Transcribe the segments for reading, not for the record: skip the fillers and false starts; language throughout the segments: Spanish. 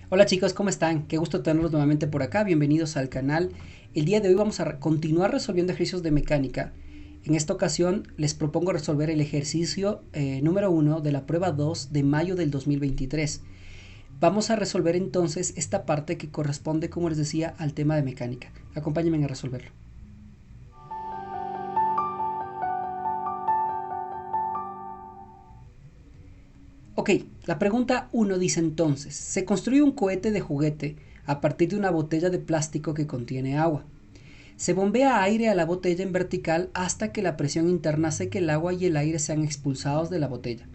Hola chicos, ¿cómo están? Qué gusto tenerlos nuevamente por acá, bienvenidos al canal. El día de hoy vamos a continuar resolviendo ejercicios de mecánica. En esta ocasión les propongo resolver el ejercicio número 1 de la prueba 2 de mayo del 2023. Vamos a resolver entonces esta parte que corresponde, como les decía, al tema de mecánica. Acompáñenme a resolverlo. Ok, la pregunta 1 dice entonces, se construye un cohete de juguete a partir de una botella de plástico que contiene agua. Se bombea aire a la botella en vertical hasta que la presión interna hace que el agua y el aire sean expulsados de la botella.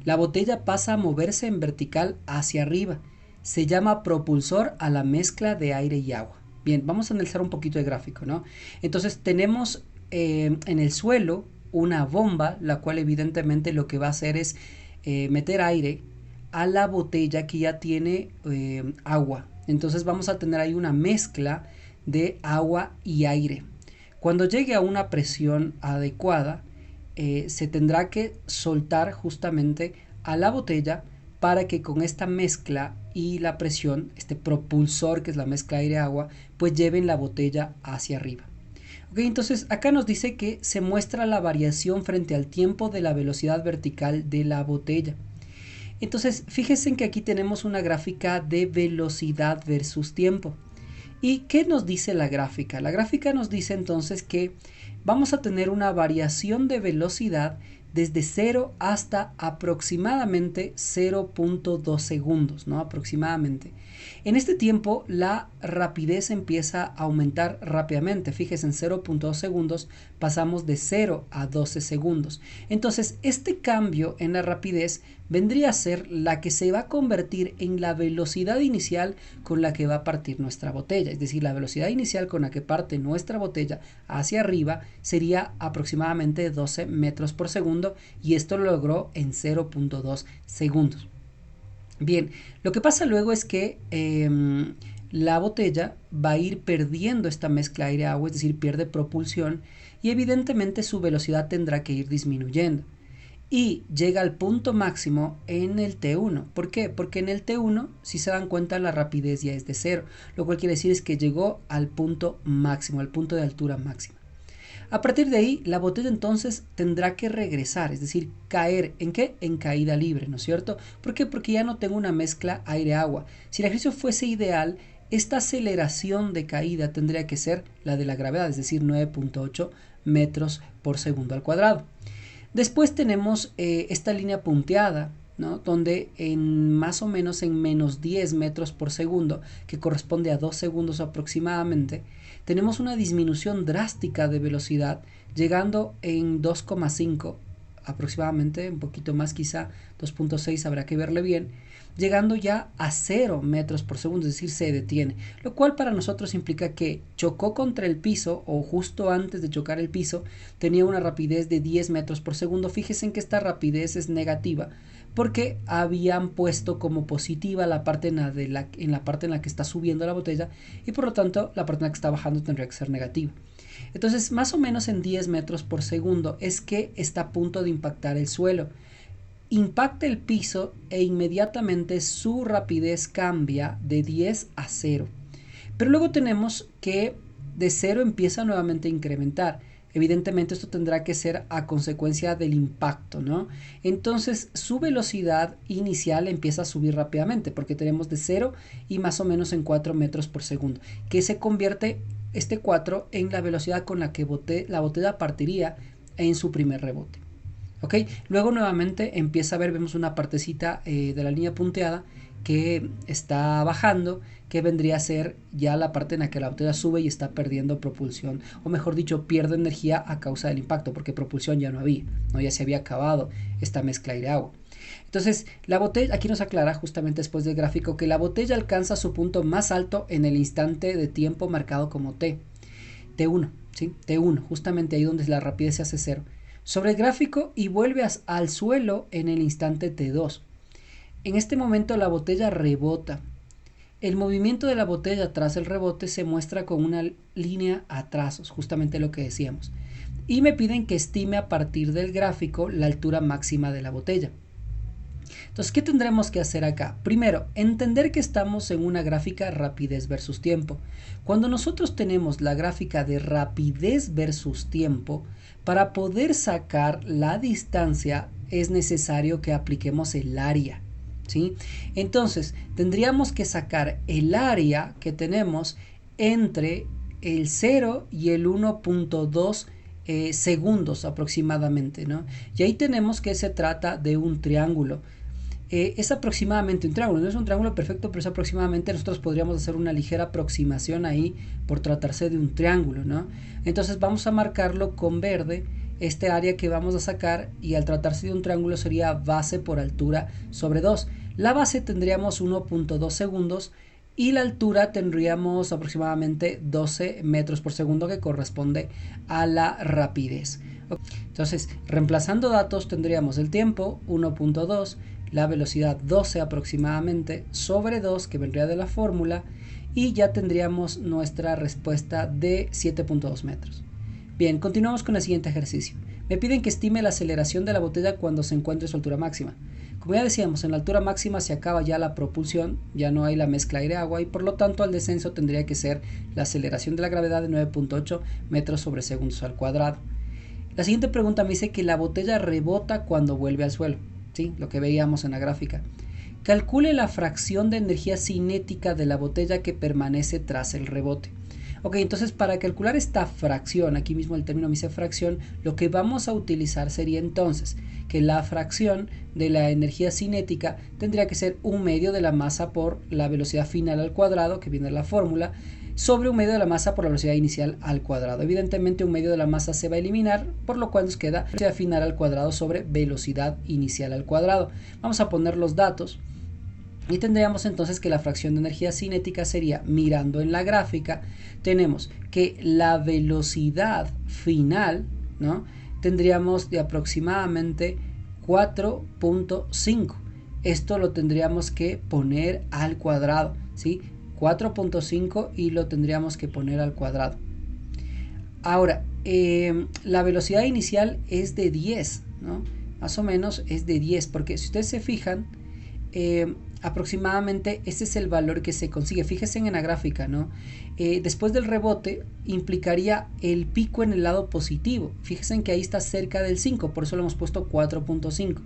La botella pasa a moverse en vertical hacia arriba. Se llama propulsor a la mezcla de aire y agua. Bien, vamos a analizar un poquito de gráfico, ¿no? Entonces tenemos en el suelo una bomba, la cual evidentemente lo que va a hacer es meter aire a la botella que ya tiene agua. Entonces vamos a tener ahí una mezcla de agua y aire. Cuando llegue a una presión adecuada, se tendrá que soltar justamente a la botella para que con esta mezcla y la presión, este propulsor que es la mezcla aire-agua, pues lleven la botella hacia arriba. Ok, entonces acá nos dice que se muestra la variación frente al tiempo de la velocidad vertical de la botella. Entonces, fíjense en que aquí tenemos una gráfica de velocidad versus tiempo. ¿Y qué nos dice la gráfica? La gráfica nos dice entonces que vamos a tener una variación de velocidad desde 0 hasta aproximadamente 0.2 segundos, ¿no? Aproximadamente. En este tiempo la rapidez empieza a aumentar rápidamente. Fíjense, en 0.2 segundos pasamos de 0 a 12 segundos. Entonces, este cambio en la rapidez vendría a ser la que se va a convertir en la velocidad inicial con la que va a partir nuestra botella. Es decir, la velocidad inicial con la que parte nuestra botella hacia arriba sería aproximadamente 12 metros por segundo y esto lo logró en 0.2 segundos. Bien, lo que pasa luego es que la botella va a ir perdiendo esta mezcla aire-agua, es decir, pierde propulsión y evidentemente su velocidad tendrá que ir disminuyendo y llega al punto máximo en el T1. ¿Por qué? Porque en el T1, si se dan cuenta, la rapidez ya es de 0, lo cual quiere decir es que llegó al punto máximo, al punto de altura máxima. A partir de ahí, la botella entonces tendrá que regresar, es decir, caer ¿en qué? En caída libre, ¿no es cierto? ¿Por qué? Porque ya no tengo una mezcla aire-agua. Si el ejercicio fuese ideal, esta aceleración de caída tendría que ser la de la gravedad, es decir, 9.8 metros por segundo al cuadrado. Después tenemos esta línea punteada, ¿no? Donde en más o menos en menos 10 metros por segundo, que corresponde a 2 segundos aproximadamente, tenemos una disminución drástica de velocidad, llegando en 2,5 aproximadamente, un poquito más quizá, 2.6 habrá que verle bien, llegando ya a 0 metros por segundo, es decir, se detiene, lo cual para nosotros implica que chocó contra el piso o justo antes de chocar el piso tenía una rapidez de 10 metros por segundo. Fíjense en que esta rapidez es negativa porque habían puesto como positiva la parte en la parte en la que está subiendo la botella y por lo tanto la parte en la que está bajando tendría que ser negativa. Entonces, más o menos en 10 metros por segundo es que está a punto de impactar el suelo. Impacta el piso e inmediatamente su rapidez cambia de 10 a 0. Pero luego tenemos que de 0 empieza nuevamente a incrementar. Evidentemente esto tendrá que ser a consecuencia del impacto, ¿no? Entonces su velocidad inicial empieza a subir rápidamente porque tenemos de 0 y más o menos en 4 metros por segundo, que se convierte este 4 en la velocidad con la que la botella partiría en su primer rebote. ¿Ok? Luego nuevamente empieza a ver, vemos una partecita de la línea punteada que está bajando, que vendría a ser ya la parte en la que la botella sube y está perdiendo propulsión, o mejor dicho, pierde energía a causa del impacto, porque propulsión ya no había, ¿no? Ya se había acabado esta mezcla aire-agua. Entonces, la botella, aquí nos aclara justamente después del gráfico que la botella alcanza su punto más alto en el instante de tiempo marcado como T1, ¿sí? T1, justamente ahí donde la rapidez se hace 0 sobre el gráfico y vuelve al suelo en el instante T2. En este momento la botella rebota. El movimiento de la botella tras el rebote se muestra con una línea a trazos, justamente lo que decíamos. Y me piden que estime a partir del gráfico la altura máxima de la botella. Entonces, ¿qué tendremos que hacer acá? Primero, entender que estamos en una gráfica rapidez versus tiempo. Cuando nosotros tenemos la gráfica de rapidez versus tiempo, para poder sacar la distancia es necesario que apliquemos el área, ¿sí? Entonces, tendríamos que sacar el área que tenemos entre el 0 y el 1.2 segundos aproximadamente, ¿no? Y ahí tenemos que se trata de un triángulo. Es aproximadamente un triángulo, no es un triángulo perfecto, pero es aproximadamente, nosotros podríamos hacer una ligera aproximación ahí por tratarse de un triángulo, ¿no? Entonces vamos a marcarlo con verde, este área que vamos a sacar, y al tratarse de un triángulo sería base por altura sobre 2. La base tendríamos 1.2 segundos y la altura tendríamos aproximadamente 12 metros por segundo, que corresponde a la rapidez. Entonces, reemplazando datos, tendríamos el tiempo 1.2, la velocidad 12 aproximadamente sobre 2, que vendría de la fórmula, y ya tendríamos nuestra respuesta de 7.2 metros. Bien, continuamos con el siguiente ejercicio. Me piden que estime la aceleración de la botella cuando se encuentre su altura máxima. Como ya decíamos, en la altura máxima se acaba ya la propulsión, ya no hay la mezcla aire-agua, y por lo tanto al descenso tendría que ser la aceleración de la gravedad de 9.8 metros sobre segundos al cuadrado. La siguiente pregunta me dice que la botella rebota cuando vuelve al suelo, ¿sí? Lo que veíamos en la gráfica. Calcule la fracción de energía cinética de la botella que permanece tras el rebote. Ok, entonces para calcular esta fracción, aquí mismo el término me dice fracción, lo que vamos a utilizar sería entonces que la fracción de la energía cinética tendría que ser 1/2 de la masa por la velocidad final al cuadrado, que viene de la fórmula, sobre 1/2 de la masa por la velocidad inicial al cuadrado. Evidentemente 1/2 de la masa se va a eliminar, por lo cual nos queda velocidad final al cuadrado sobre velocidad inicial al cuadrado. Vamos a poner los datos. Y tendríamos entonces que la fracción de energía cinética sería, mirando en la gráfica, tenemos que la velocidad final, ¿no? Tendríamos de aproximadamente 4.5. Esto lo tendríamos que poner al cuadrado, ¿sí? 4.5 y lo tendríamos que poner al cuadrado. Ahora, la velocidad inicial es de 10, ¿no? Más o menos es de 10, porque si ustedes se fijan, aproximadamente ese es el valor que se consigue. Fíjense en la gráfica, ¿no? Después del rebote implicaría el pico en el lado positivo. Fíjense en que ahí está cerca del 5, por eso lo hemos puesto 4.5.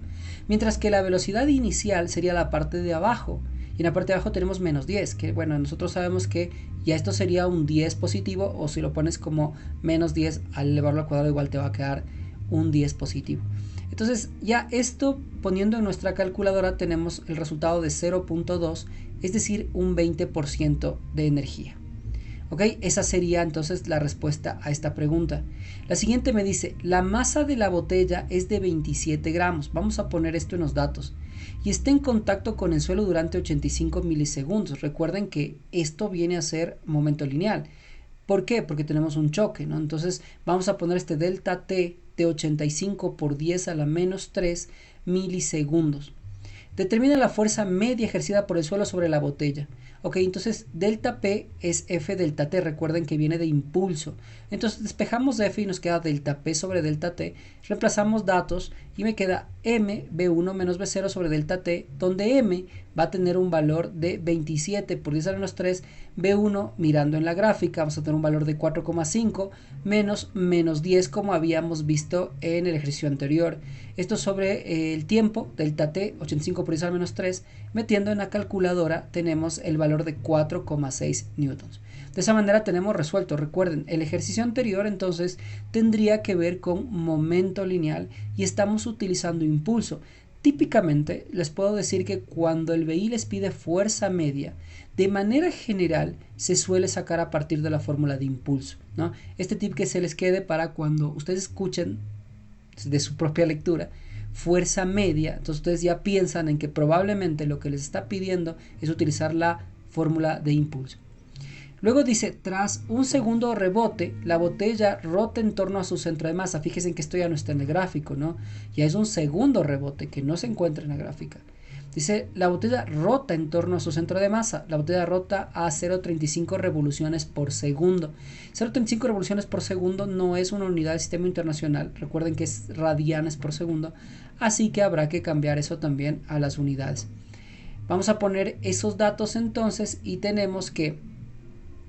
Mientras que la velocidad inicial sería la parte de abajo. Y en la parte de abajo tenemos menos 10, que bueno, nosotros sabemos que ya esto sería un 10 positivo, o si lo pones como menos 10, al elevarlo al cuadrado igual te va a quedar un 10 positivo. Entonces ya esto poniendo en nuestra calculadora tenemos el resultado de 0.2, es decir, un 20% de energía. ¿Ok? Esa sería entonces la respuesta a esta pregunta. La siguiente me dice, la masa de la botella es de 27 gramos. Vamos a poner esto en los datos. Y está en contacto con el suelo durante 85 milisegundos. Recuerden que esto viene a ser momento lineal. ¿Por qué? Porque tenemos un choque, ¿no? Entonces vamos a poner este delta T de 85 por 10 a la menos 3 milisegundos. Determina la fuerza media ejercida por el suelo sobre la botella. Ok, entonces delta P es F delta T, recuerden que viene de impulso. Entonces despejamos F y nos queda delta P sobre delta T, reemplazamos datos y me queda M B1 menos B0 sobre delta T, donde M va a tener un valor de 27 por 10 a la menos 3, B1 mirando en la gráfica vamos a tener un valor de 4,5 menos 10 como habíamos visto en el ejercicio anterior. Esto sobre el tiempo, delta T, 85 por 10 a la menos 3, metiendo en la calculadora tenemos el valor de 4,6 newtons. De esa manera tenemos resuelto. Recuerden, el ejercicio anterior entonces tendría que ver con momento lineal y estamos utilizando impulso. Típicamente les puedo decir que cuando el BI les pide fuerza media, de manera general se suele sacar a partir de la fórmula de impulso, ¿no? Este tip que se les quede para cuando ustedes escuchen de su propia lectura fuerza media, entonces ustedes ya piensan en que probablemente lo que les está pidiendo es utilizar la fórmula de impulso. Luego dice, tras un segundo rebote, la botella rota en torno a su centro de masa. Fíjense que esto ya no está en el gráfico, ¿no? Ya es un segundo rebote que no se encuentra en la gráfica. Dice, la botella rota en torno a su centro de masa. La botella rota a 0,35 revoluciones por segundo. 0,35 revoluciones por segundo no es una unidad del sistema internacional. Recuerden que es radianes por segundo. Así que habrá que cambiar eso también a las unidades. Vamos a poner esos datos entonces y tenemos que,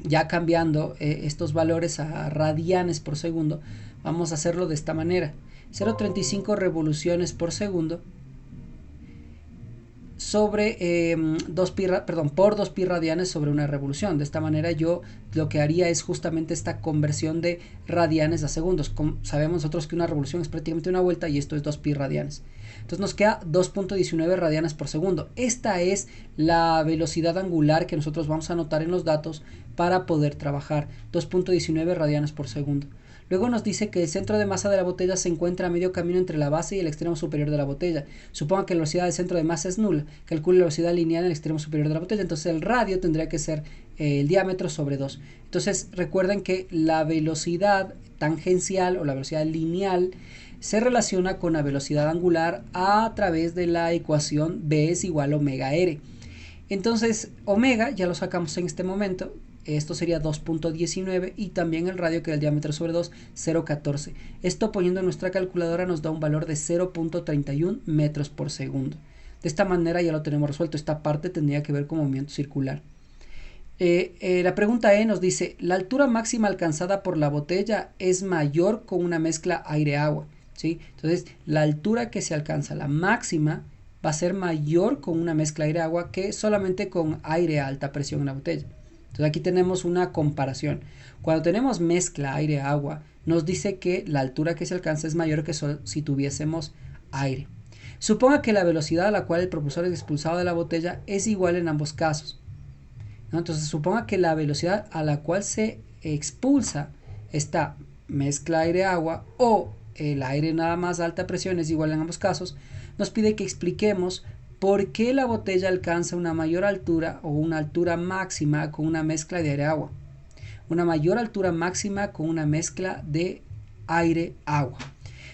ya cambiando estos valores a radianes por segundo, vamos a hacerlo de esta manera. 0,35 revoluciones por segundo sobre por 2 pi radianes sobre una revolución. De esta manera yo lo que haría es justamente esta conversión de radianes a segundos. Como sabemos nosotros que una revolución es prácticamente una vuelta y esto es 2 pi radianes. Entonces nos queda 2.19 radianes por segundo. Esta es la velocidad angular que nosotros vamos a anotar en los datos para poder trabajar. 2.19 radianes por segundo. Luego nos dice que el centro de masa de la botella se encuentra a medio camino entre la base y el extremo superior de la botella. Suponga que la velocidad del centro de masa es nula. Calcule la velocidad lineal en el extremo superior de la botella. Entonces el radio tendría que ser el diámetro sobre 2. Entonces recuerden que la velocidad tangencial o la velocidad lineal se relaciona con la velocidad angular a través de la ecuación B es igual a omega R. Entonces omega ya lo sacamos en este momento. Esto sería 2.19 y también el radio, que era el diámetro sobre 2, 0.14. Esto poniendo en nuestra calculadora nos da un valor de 0.31 metros por segundo. De esta manera ya lo tenemos resuelto. Esta parte tendría que ver con movimiento circular. La pregunta E nos dice, la altura máxima alcanzada por la botella es mayor con una mezcla aire-agua, ¿sí? Entonces la altura que se alcanza, la máxima, va a ser mayor con una mezcla aire-agua que solamente con aire a alta presión en la botella. Entonces aquí tenemos una comparación. Cuando tenemos mezcla aire-agua, nos dice que la altura que se alcanza es mayor que si tuviésemos aire. Suponga que la velocidad a la cual el propulsor es expulsado de la botella es igual en ambos casos, ¿no? Entonces suponga que la velocidad a la cual se expulsa esta mezcla aire-agua o el aire nada más a alta presión es igual en ambos casos. Nos pide que expliquemos ¿por qué la botella alcanza una mayor altura o una altura máxima con una mezcla de aire-agua? Una mayor altura máxima con una mezcla de aire-agua.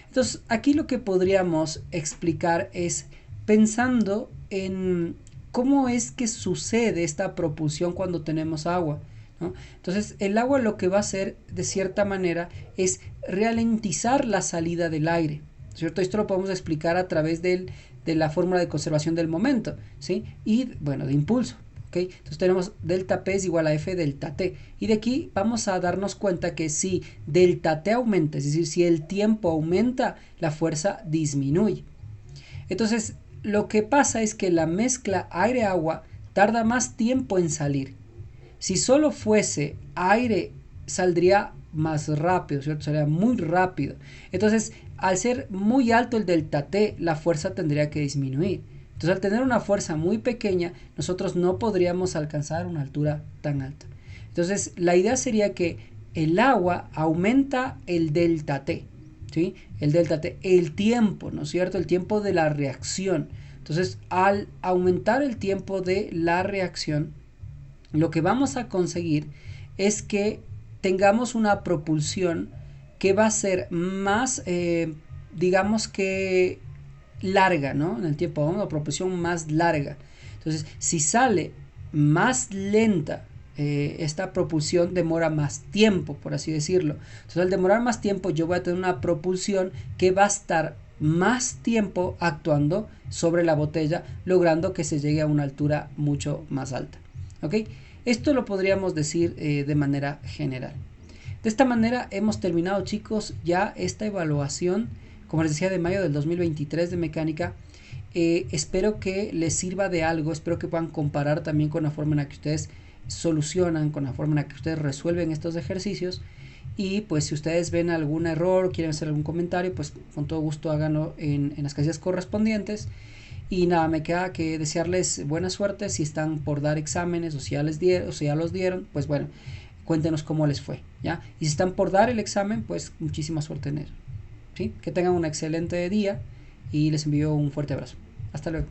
Entonces, aquí lo que podríamos explicar es pensando en cómo es que sucede esta propulsión cuando tenemos agua, ¿no? Entonces, el agua lo que va a hacer, de cierta manera, es ralentizar la salida del aire, ¿cierto? Esto lo podemos explicar a través de la fórmula de conservación del momento, ¿sí? Y, bueno, de impulso, ¿ok? Entonces tenemos delta P es igual a F delta T. Y de aquí vamos a darnos cuenta que si delta T aumenta, es decir, si el tiempo aumenta, la fuerza disminuye. Entonces, lo que pasa es que la mezcla aire-agua tarda más tiempo en salir. Si solo fuese aire, saldría más rápido, ¿cierto? Sería muy rápido. Entonces, al ser muy alto el delta T, la fuerza tendría que disminuir. Entonces, al tener una fuerza muy pequeña, nosotros no podríamos alcanzar una altura tan alta. Entonces, la idea sería que el agua aumenta el delta T, ¿sí? El delta T, el tiempo, ¿no es cierto? El tiempo de la reacción. Entonces, al aumentar el tiempo de la reacción, lo que vamos a conseguir es que tengamos una propulsión que va a ser más, digamos que larga, ¿no? En el tiempo, una propulsión más larga. Entonces, si sale más lenta, esta propulsión demora más tiempo, por así decirlo. Entonces, al demorar más tiempo, yo voy a tener una propulsión que va a estar más tiempo actuando sobre la botella, logrando que se llegue a una altura mucho más alta, ¿ok? Esto lo podríamos decir de manera general. De esta manera hemos terminado, chicos, ya esta evaluación, como les decía, de mayo del 2023 de mecánica. Espero que les sirva de algo, espero que puedan comparar también con la forma en la que ustedes solucionan, con la forma en la que ustedes resuelven estos ejercicios. Y pues si ustedes ven algún error o quieren hacer algún comentario, pues con todo gusto háganlo en las casillas correspondientes. Y nada, me queda que desearles buena suerte si están por dar exámenes o si ya los dieron, pues bueno, cuéntenos cómo les fue, ¿ya? Y si están por dar el examen, pues muchísima suerte en ello, ¿sí? Que tengan un excelente día y les envío un fuerte abrazo. Hasta luego.